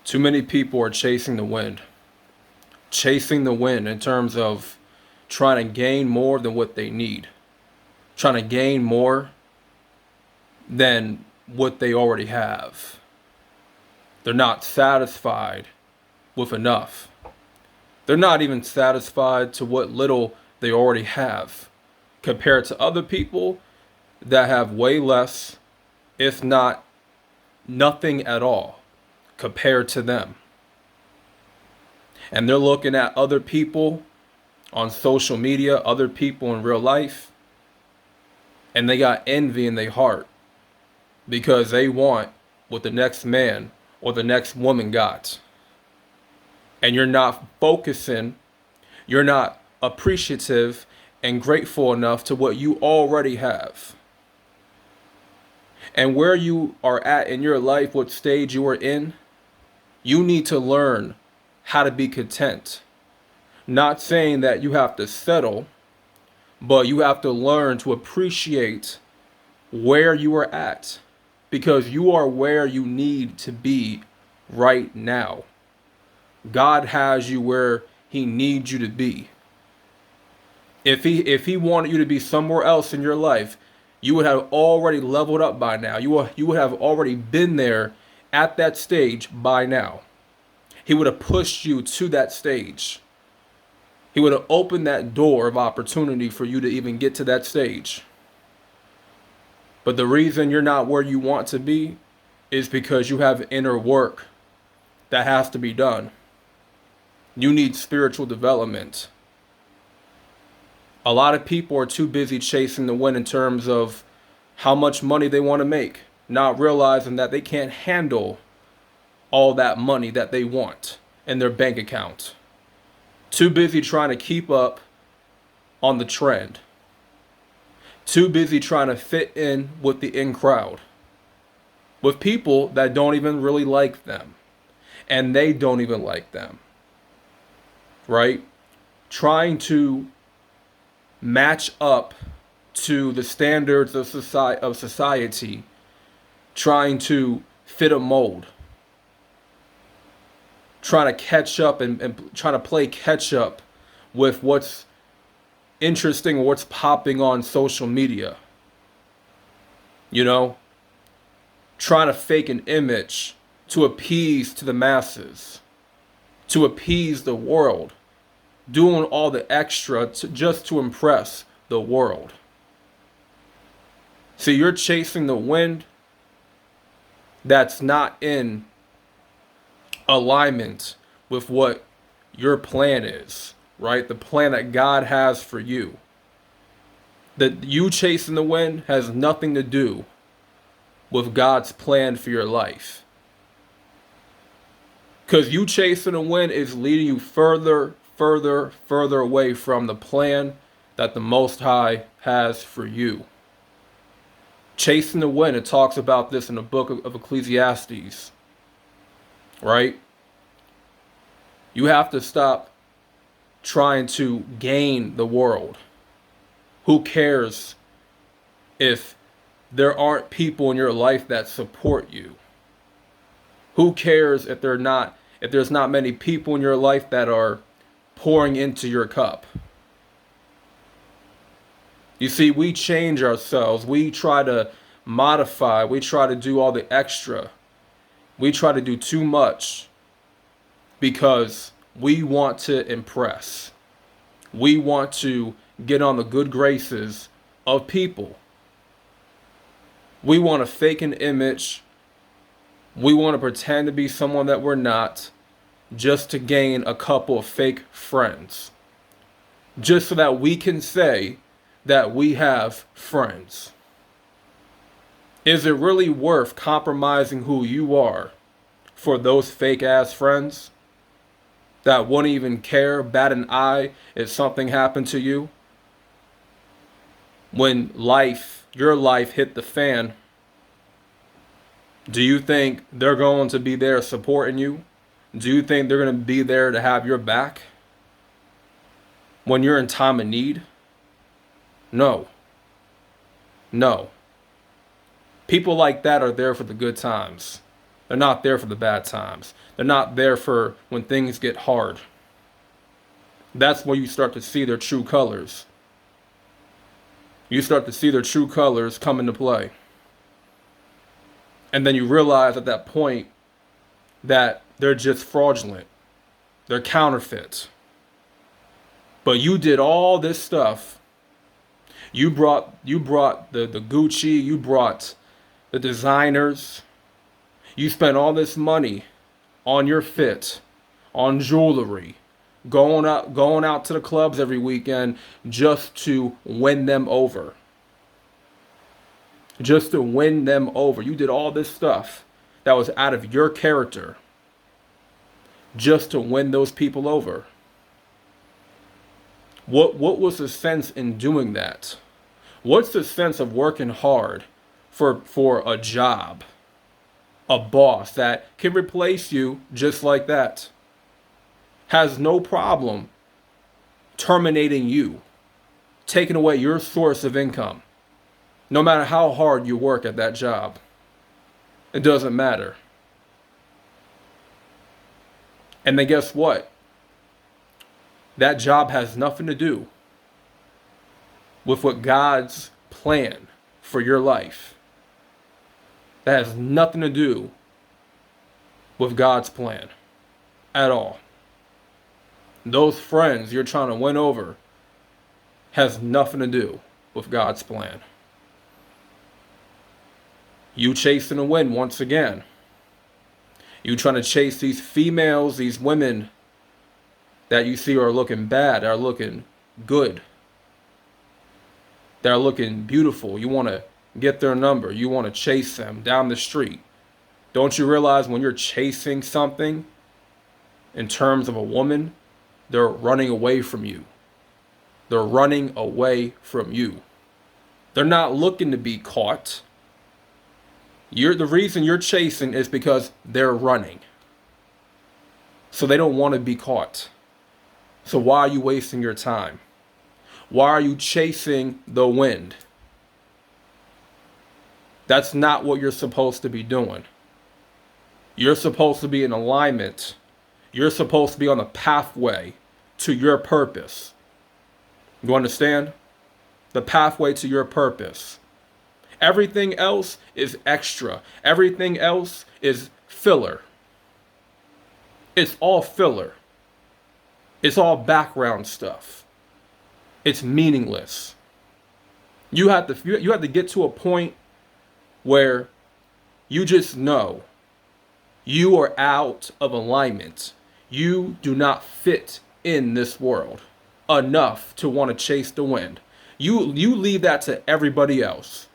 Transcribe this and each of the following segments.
Too many people are chasing the wind in terms of trying to gain more than what they need, trying to gain more than what they already have. They're not satisfied with enough. They're not even satisfied to what little they already have compared to other people that have way less, if not nothing at all, compared to them. And they're looking at other people on social media, other people in real life, and they got envy in their heart because they want what the next man or the next woman got. And you're not focusing, you're not appreciative and grateful enough to what you already have. And where you are at in your life, what stage you are in, you need to learn how to be content. Not saying that you have to settle, but you have to learn to appreciate where you are at, because you are where you need to be right now. God has you where he needs you to be. If he wanted you to be somewhere else in your life, you would have already leveled up by now. You would have already been there at that stage by now. He would have pushed you to that stage. He would have opened that door of opportunity for you to even get to that stage. But the reason you're not where you want to be is because you have inner work that has to be done. You need spiritual development. A lot of people are too busy chasing the wind in terms of how much money they want to make, not realizing that they can't handle all that money that they want in their bank account. Too busy trying to keep up on the trend. Too busy trying to fit in with the in crowd, with people that don't even really like them, and they don't even like them, right? Trying to match up to the standards of society, trying to fit a mold, trying to catch up and trying to play catch up with what's interesting or what's popping on social media. You know, trying to fake an image to appease to the masses, to appease the world, doing all the extra just to impress the world. See, you're chasing the wind that's not in alignment with what your plan is, right? The plan that God has for you. That you chasing the wind has nothing to do with God's plan for your life. Because you chasing the wind is leading you further away from the plan that the Most High has for you. Chasing the wind, it talks about this in the book of Ecclesiastes, right? You have to stop trying to gain the world. Who cares if there aren't people in your life that support you? Who cares if there's not many people in your life that are pouring into your cup? You see, we change ourselves. We try to modify. We try to do all the extra. We try to do too much because we want to impress. We want to get on the good graces of people. We want to fake an image. We want to pretend to be someone that we're not, just to gain a couple of fake friends. Just so that we can say that we have friends. Is it really worth compromising who you are for those fake ass friends that wouldn't even care, bat an eye if something happened to you? When your life hit the fan, do you think they're going to be there supporting you? Do you think they're going to be there to have your back when you're in time of need? No. People like that are there for the good times. They're not there for the bad times. They're not there for when things get hard. That's when you start to see their true colors. You start to see their true colors come into play. And then you realize at that point that they're just fraudulent. They're counterfeit. But you did all this stuff. You brought the Gucci, you brought the designers. You spent all this money on your fit, on jewelry, going out to the clubs every weekend just to win them over. Just to win them over. You did all this stuff that was out of your character just to win those people over. What was the sense in doing that? What's the sense of working hard for a job, a boss that can replace you just like that? Has no problem terminating you, taking away your source of income, no matter how hard you work at that job. It doesn't matter. And then guess what? That job has nothing to do with what God's plan for your life. That has nothing to do with God's plan at all. Those friends you're trying to win over has nothing to do with God's plan. You chasing a win once again. You trying to chase these females, these women that you see are looking bad, are looking good, that are looking beautiful. You want to get their number. You want to chase them down the street. Don't you realize when you're chasing something in terms of a woman, they're running away from you. They're running away from you. They're not looking to be caught. The reason you're chasing is because they're running. So they don't want to be caught. So why are you wasting your time? Why are you chasing the wind? That's not what you're supposed to be doing. You're supposed to be in alignment. You're supposed to be on the pathway to your purpose. You understand? The pathway to your purpose. Everything else is extra. Everything else is filler. It's all filler. It's all background stuff. It's meaningless. You have to get to a point where you just know you are out of alignment. You do not fit in this world enough to want to chase the wind. You leave that to everybody else.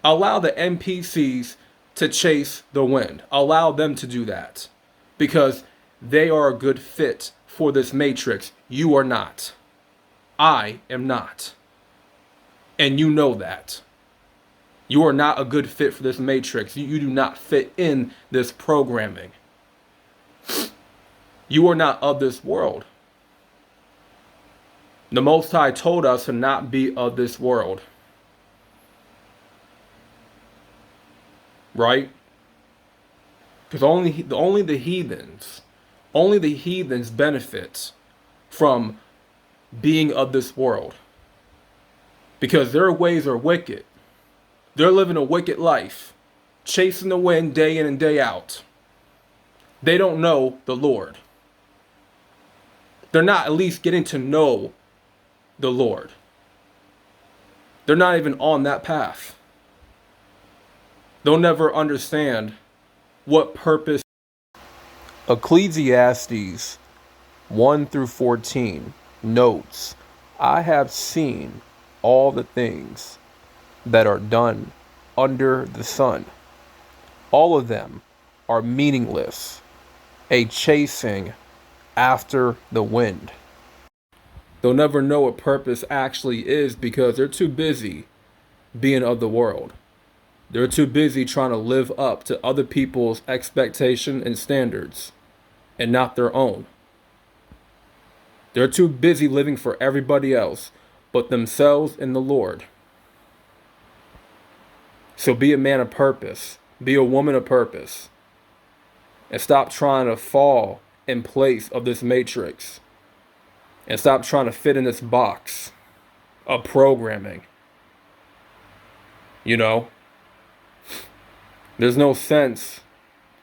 Allow the NPCs to chase the wind. Allow them to do that. Because they are a good fit for this matrix. You are not. I am not. And you know that. You are not a good fit for this matrix. You do not fit in this programming. You are not of this world. The Most High told us to not be of this world. Right? Because only the heathens benefit from being of this world. Because their ways are wicked. They're living a wicked life, chasing the wind day in and day out. They don't know the Lord. They're not at least getting to know the Lord. They're not even on that path. They'll never understand what purpose. Ecclesiastes 1-14 notes, I have seen all the things that are done under the sun. All of them are meaningless, a chasing after the wind. They'll never know what purpose actually is because they're too busy being of the world. They're too busy trying to live up to other people's expectation and standards and not their own. They're too busy living for everybody else but themselves and the Lord. So be a man of purpose. Be a woman of purpose. And stop trying to fall in place of this matrix. And stop trying to fit in this box of programming. You know? There's no sense.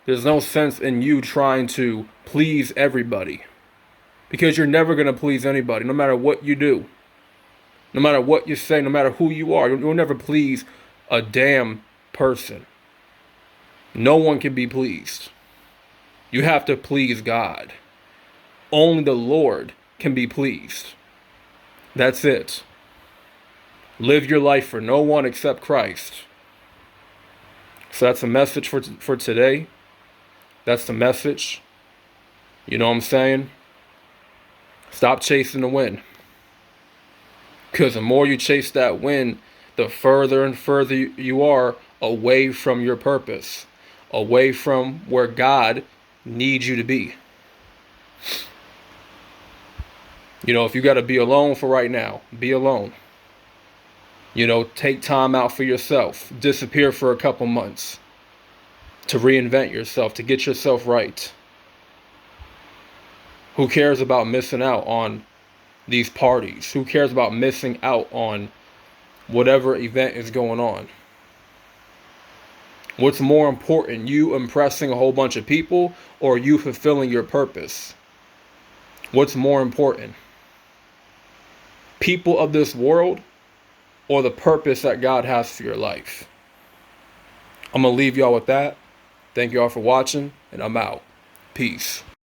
There's no sense in you trying to please everybody. Because you're never going to please anybody, no matter what you do. No matter what you say, no matter who you are. You'll never please a damn person. No one can be pleased. You have to please God. Only the Lord can be pleased. That's it. Live your life for no one except Christ. So that's a message for today. That's the message. You know what I'm saying? Stop chasing the wind. Because the more you chase that wind, the further and further you are away from your purpose. Away from where God needs you to be. You know, if you got to be alone for right now, be alone. You know, take time out for yourself. Disappear for a couple months. To reinvent yourself, to get yourself right. Who cares about missing out on these parties? Who cares about missing out on whatever event is going on? What's more important, you impressing a whole bunch of people or you fulfilling your purpose? What's more important? People of this world or the purpose that God has for your life? I'm going to leave y'all with that. Thank y'all for watching, and I'm out. Peace.